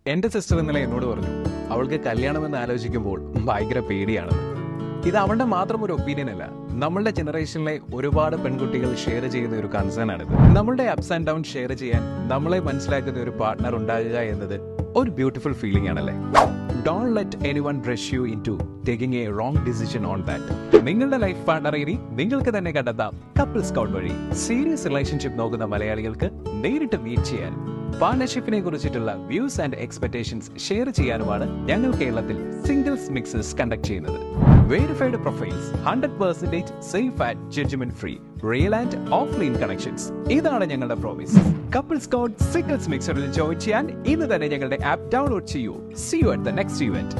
എന്റെ സിസ്റ്റർ ഇന്നലെ എന്നോട് പറഞ്ഞു അവൾക്ക് കല്യാണമെന്ന് ആലോചിക്കുമ്പോൾ ഭയങ്കര പേടിയാണെന്ന്. ഇത് അവളുടെ മാത്രം ഒരു ഒപ്പീനിയൻ അല്ല, നമ്മളുടെ ജനറേഷനിലെ ഒരുപാട് പെൺകുട്ടികൾ ഷെയർ ചെയ്യുന്ന ഒരു കൺസേൺ ആണിത്. നമ്മളുടെ അപ്സ് ആൻഡ് ഡൗൺ ഷെയർ ചെയ്യാൻ നമ്മളെ മനസ്സിലാക്കുന്ന ഒരു പാർട്ട്ണർ ഉണ്ടാകുക എന്നത് ഒരു ബ്യൂട്ടിഫുൾ ഫീലിംഗ് ആണല്ലേ. Don't let anyone brush you into taking a wrong decision on that. നിങ്ങളുടെ ലൈഫ് പാർട്ണർ ഇനി നിങ്ങൾക്ക് തന്നെ കണ്ടെത്താം കപ്പിൾ സ്കൗട്ട് വഴി. സീരിയസ് റിലേഷൻഷിപ്പ് നോക്കുന്ന മലയാളികൾക്ക് നേരിട്ട് മീറ്റ് ചെയ്യാൻ, പാർട്ണർഷിപ്പിനെ കുറിച്ചിട്ടുള്ള വ്യൂസ് ആൻഡ് എക്സ്പെക്ടേഷൻസ് ഷെയർ ചെയ്യാനുമാണ് ഞങ്ങൾ കേരളത്തിൽ സിംഗിൾസ് മിക്സസ് കണ്ടക്ട് ചെയ്യുന്നത്. Verified profiles, 100% safe and judgement free, real and offline connections. ഇതാണ് ഞങ്ങളുടെ പ്രോമിസ്. കപ്പിൾ സ്കൗട്ട് സിംഗിൾസ് മിക്സറിൽ ജോയിൻ ചെയ്യാൻ ഇന്ന് തന്നെ ഞങ്ങളുടെ ആപ്പ് ഡൗൺലോഡ് ചെയ്യൂ. See you at the next event.